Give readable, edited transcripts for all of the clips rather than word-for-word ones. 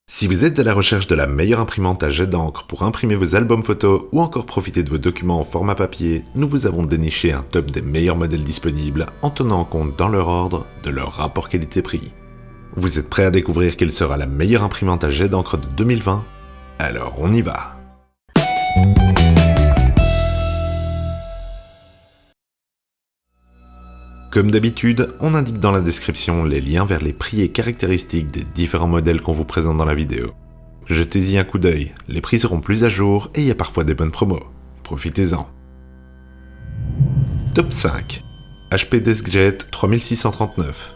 Si vous êtes à la recherche de la meilleure imprimante à jet d'encre pour imprimer vos albums photos ou encore profiter de vos documents en format papier, nous vous avons déniché un top des meilleurs modèles disponibles en tenant compte dans leur ordre de leur rapport qualité-prix. Vous êtes prêts à découvrir quelle sera la meilleure imprimante à jet d'encre de 2020 ? Alors on y va. Comme d'habitude, on indique dans la description les liens vers les prix et caractéristiques des différents modèles qu'on vous présente dans la vidéo. Jetez-y un coup d'œil, les prix seront plus à jour et il y a parfois des bonnes promos. Profitez-en. Top 5. HP DeskJet 3639.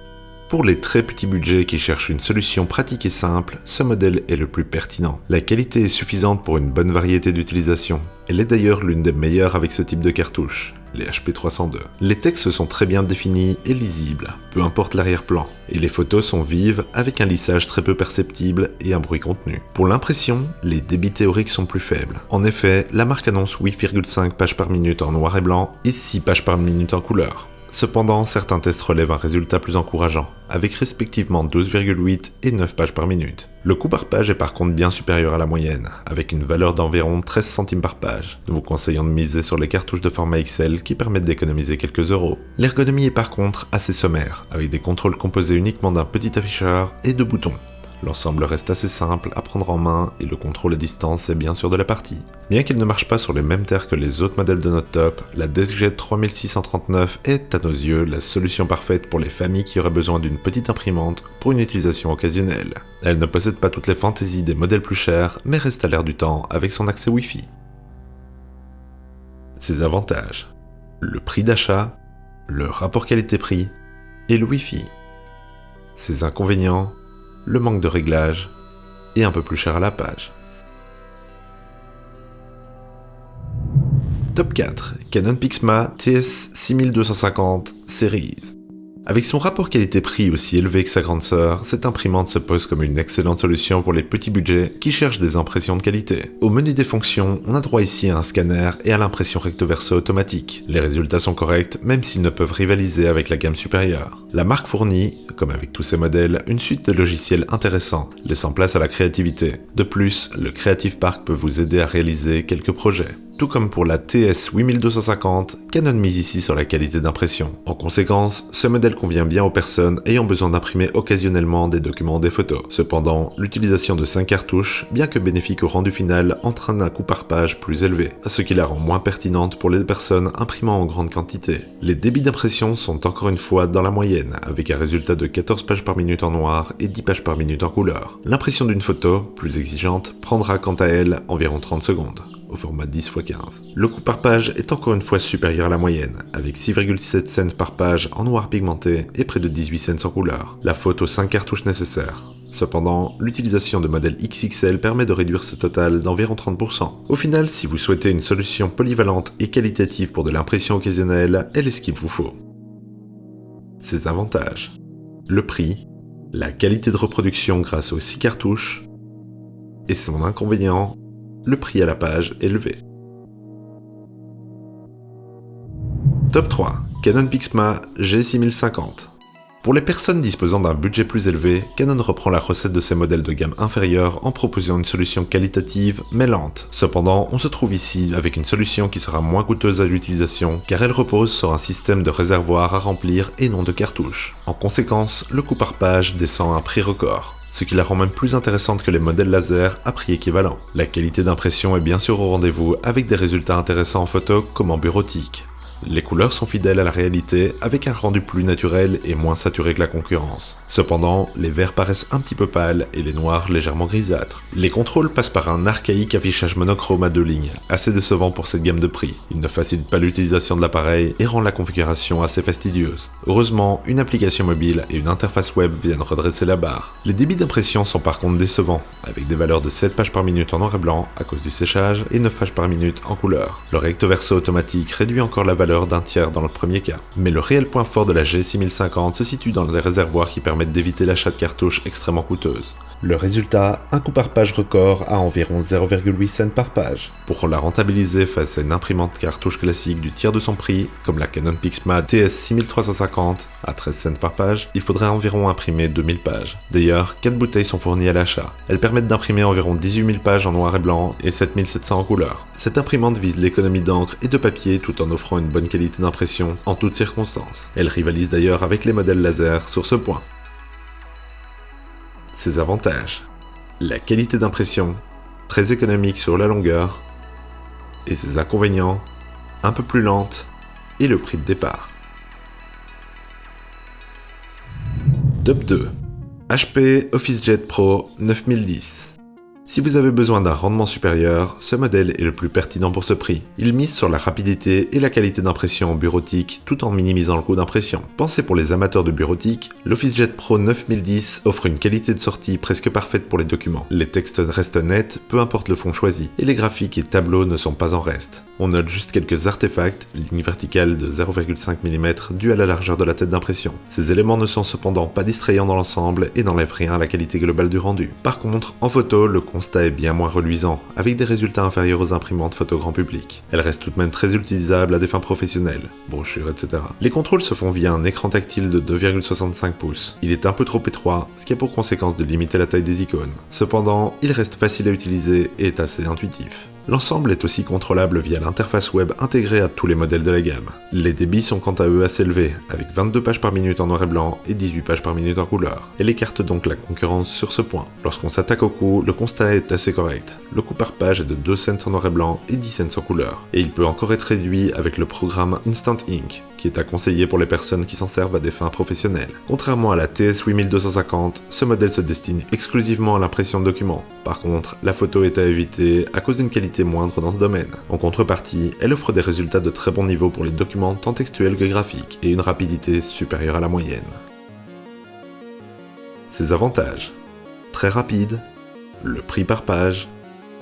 Pour les très petits budgets qui cherchent une solution pratique et simple, ce modèle est le plus pertinent. La qualité est suffisante pour une bonne variété d'utilisation. Elle est d'ailleurs l'une des meilleures avec ce type de cartouche, les HP 302. Les textes sont très bien définis et lisibles, peu importe l'arrière-plan, et les photos sont vives avec un lissage très peu perceptible et un bruit contenu. Pour l'impression, les débits théoriques sont plus faibles. En effet, la marque annonce 8,5 pages par minute en noir et blanc et 6 pages par minute en couleur. Cependant, certains tests relèvent un résultat plus encourageant, avec respectivement 12,8 et 9 pages par minute. Le coût par page est par contre bien supérieur à la moyenne, avec une valeur d'environ 13 centimes par page. Nous vous conseillons de miser sur les cartouches de format XL qui permettent d'économiser quelques euros. L'ergonomie est par contre assez sommaire, avec des contrôles composés uniquement d'un petit afficheur et de boutons. L'ensemble reste assez simple à prendre en main et le contrôle à distance est bien sûr de la partie. Bien qu'il ne marche pas sur les mêmes terres que les autres modèles de notre top, la DeskJet 3639 est à nos yeux la solution parfaite pour les familles qui auraient besoin d'une petite imprimante pour une utilisation occasionnelle. Elle ne possède pas toutes les fantaisies des modèles plus chers, mais reste à l'air du temps avec son accès Wi-Fi. Ses avantages: le prix d'achat, le rapport qualité-prix et le Wi-Fi. Ses inconvénients: le manque de réglage, et un peu plus cher à la page. Top 4. Canon PIXMA TS6250 Series. Avec son rapport qualité-prix aussi élevé que sa grande sœur, cette imprimante se pose comme une excellente solution pour les petits budgets qui cherchent des impressions de qualité. Au menu des fonctions, on a droit ici à un scanner et à l'impression recto-verso automatique. Les résultats sont corrects, même s'ils ne peuvent rivaliser avec la gamme supérieure. La marque fournit, comme avec tous ses modèles, une suite de logiciels intéressants, laissant place à la créativité. De plus, le Creative Park peut vous aider à réaliser quelques projets. Tout comme pour la TS8250, Canon mise ici sur la qualité d'impression. En conséquence, ce modèle convient bien aux personnes ayant besoin d'imprimer occasionnellement des documents ou des photos. Cependant, l'utilisation de 5 cartouches, bien que bénéfique au rendu final, entraîne un coût par page plus élevé, ce qui la rend moins pertinente pour les personnes imprimant en grande quantité. Les débits d'impression sont encore une fois dans la moyenne, avec un résultat de 14 pages par minute en noir et 10 pages par minute en couleur. L'impression d'une photo, plus exigeante, prendra quant à elle environ 30 secondes. Au format 10x15. Le coût par page est encore une fois supérieur à la moyenne, avec 6,7 cents par page en noir pigmenté et près de 18 cents en couleur. La faute aux 5 cartouches nécessaires. Cependant, l'utilisation de modèles XXL permet de réduire ce total d'environ 30%. Au final, si vous souhaitez une solution polyvalente et qualitative pour de l'impression occasionnelle, elle est ce qu'il vous faut. Ses avantages: le prix, la qualité de reproduction grâce aux 6 cartouches, et son inconvénient: le prix à la page élevé. Top 3. Canon PIXMA G6050. Pour les personnes disposant d'un budget plus élevé, Canon reprend la recette de ses modèles de gamme inférieure en proposant une solution qualitative mais lente. Cependant, on se trouve ici avec une solution qui sera moins coûteuse à l'utilisation car elle repose sur un système de réservoir à remplir et non de cartouches. En conséquence, le coût par page descend à un prix record, ce qui la rend même plus intéressante que les modèles laser à prix équivalent. La qualité d'impression est bien sûr au rendez-vous avec des résultats intéressants en photo comme en bureautique. Les couleurs sont fidèles à la réalité avec un rendu plus naturel et moins saturé que la concurrence. Cependant, les verts paraissent un petit peu pâles et les noirs légèrement grisâtres. Les contrôles passent par un archaïque affichage monochrome à 2 lignes, assez décevant pour cette gamme de prix. Il ne facilite pas l'utilisation de l'appareil et rend la configuration assez fastidieuse. Heureusement, une application mobile et une interface web viennent redresser la barre. Les débits d'impression sont par contre décevants, avec des valeurs de 7 pages par minute en noir et blanc à cause du séchage et 9 pages par minute en couleur. Le recto verso automatique réduit encore la valeur valeur d'un tiers dans le premier cas. Mais le réel point fort de la G6050 se situe dans les réservoirs qui permettent d'éviter l'achat de cartouches extrêmement coûteuses. Le résultat, un coût par page record à environ 0,8 cents par page. Pour la rentabiliser face à une imprimante cartouche classique du tiers de son prix, comme la Canon PIXMA TS6350 à 13 cents par page, il faudrait environ imprimer 2000 pages. D'ailleurs, 4 bouteilles sont fournies à l'achat. Elles permettent d'imprimer environ 18 000 pages en noir et blanc et 7700 en couleur. Cette imprimante vise l'économie d'encre et de papier tout en offrant une bonne qualité d'impression en toutes circonstances. Elle rivalise d'ailleurs avec les modèles laser sur ce point. Ses avantages: la qualité d'impression, très économique sur la longueur, et ses inconvénients, un peu plus lente, et le prix de départ. Top 2. HP OfficeJet Pro 9010. Si vous avez besoin d'un rendement supérieur, ce modèle est le plus pertinent pour ce prix. Il mise sur la rapidité et la qualité d'impression en bureautique tout en minimisant le coût d'impression. Pensé pour les amateurs de bureautique, l'OfficeJet Pro 9010 offre une qualité de sortie presque parfaite pour les documents. Les textes restent nets, peu importe le fond choisi, et les graphiques et tableaux ne sont pas en reste. On note juste quelques artefacts, ligne verticale de 0,5 mm due à la largeur de la tête d'impression. Ces éléments ne sont cependant pas distrayants dans l'ensemble et n'enlèvent rien à la qualité globale du rendu. Par contre, en photo, le constat est bien moins reluisant, avec des résultats inférieurs aux imprimantes photo grand public. Elle reste tout de même très utilisable à des fins professionnelles, brochures, etc. Les contrôles se font via un écran tactile de 2,65 pouces. Il est un peu trop étroit, ce qui a pour conséquence de limiter la taille des icônes. Cependant, il reste facile à utiliser et est assez intuitif. L'ensemble est aussi contrôlable via l'interface web intégrée à tous les modèles de la gamme. Les débits sont quant à eux assez élevés, avec 22 pages par minute en noir et blanc et 18 pages par minute en couleur. Elle écarte donc la concurrence sur ce point. Lorsqu'on s'attaque au coût, le constat est assez correct. Le coût par page est de 2 cents en noir et blanc et 10 cents en couleur. Et il peut encore être réduit avec le programme Instant Ink, qui est à conseiller pour les personnes qui s'en servent à des fins professionnelles. Contrairement à la TS8250, ce modèle se destine exclusivement à l'impression de documents. Par contre, la photo est à éviter à cause d'une qualité moindre dans ce domaine. En contrepartie, elle offre des résultats de très bon niveau pour les documents tant textuels que graphiques et une rapidité supérieure à la moyenne. Ses avantages: très rapide, le prix par page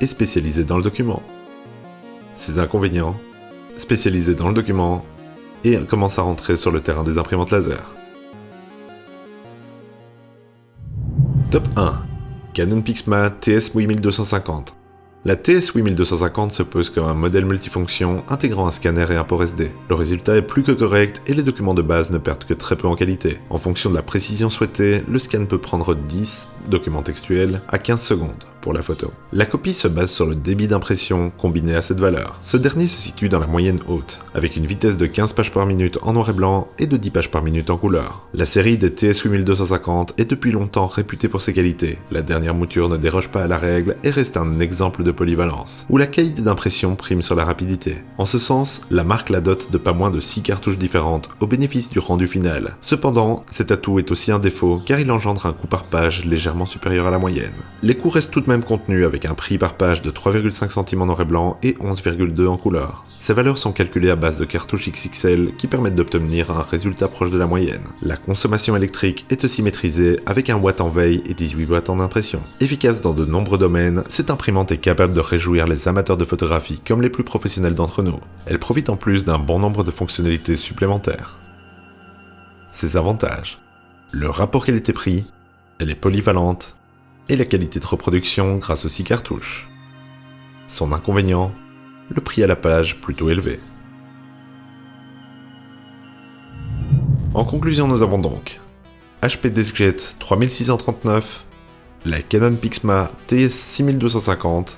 et spécialisé dans le document. Ses inconvénients: spécialisé dans le document et commence à rentrer sur le terrain des imprimantes laser. Top 1. Canon PIXMA TS8250. La TS8250 se pose comme un modèle multifonction intégrant un scanner et un port SD. Le résultat est plus que correct et les documents de base ne perdent que très peu en qualité. En fonction de la précision souhaitée, le scan peut prendre 10 documents textuels à 15 secondes pour la photo. La copie se base sur le débit d'impression combiné à cette valeur. Ce dernier se situe dans la moyenne haute, avec une vitesse de 15 pages par minute en noir et blanc et de 10 pages par minute en couleur. La série des TS8250 est depuis longtemps réputée pour ses qualités. La dernière mouture ne déroge pas à la règle et reste un exemple de polyvalence, où la qualité d'impression prime sur la rapidité. En ce sens, la marque la dote de pas moins de 6 cartouches différentes au bénéfice du rendu final. Cependant, cet atout est aussi un défaut car il engendre un coût par page légèrement supérieur à la moyenne. Les coûts restent tout de même contenus avec un prix par page de 3,5 centimes en noir et blanc et 11,2 en couleur. Ces valeurs sont calculées à base de cartouches XXL qui permettent d'obtenir un résultat proche de la moyenne. La consommation électrique est aussi maîtrisée avec 1 watt en veille et 18 watts en impression. Efficace dans de nombreux domaines, cette imprimante est capable de réjouir les amateurs de photographie comme les plus professionnels d'entre nous. Elle profite en plus d'un bon nombre de fonctionnalités supplémentaires. Ses avantages: le rapport qualité-prix, elle est polyvalente, et la qualité de reproduction grâce aux 6 cartouches. Son inconvénient: le prix à la page plutôt élevé. En conclusion, nous avons donc HP DeskJet 3639, la Canon PIXMA TS6250,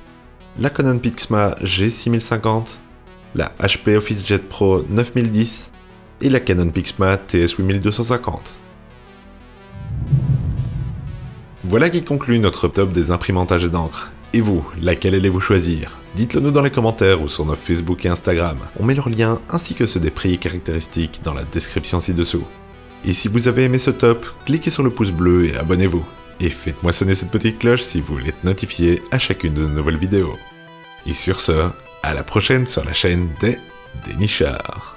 la Canon PIXMA G6050, la HP OfficeJet Pro 9010 et la Canon PIXMA TS8250. Voilà qui conclut notre top des imprimantes à jet d'encre. Et vous, laquelle allez-vous choisir? Dites-le nous dans les commentaires ou sur nos Facebook et Instagram. On met leurs liens ainsi que ceux des prix et caractéristiques dans la description ci-dessous. Et si vous avez aimé ce top, cliquez sur le pouce bleu et abonnez-vous. Et faites-moi sonner cette petite cloche si vous voulez être notifié à chacune de nos nouvelles vidéos. Et sur ce, à la prochaine sur la chaîne des Dénichards.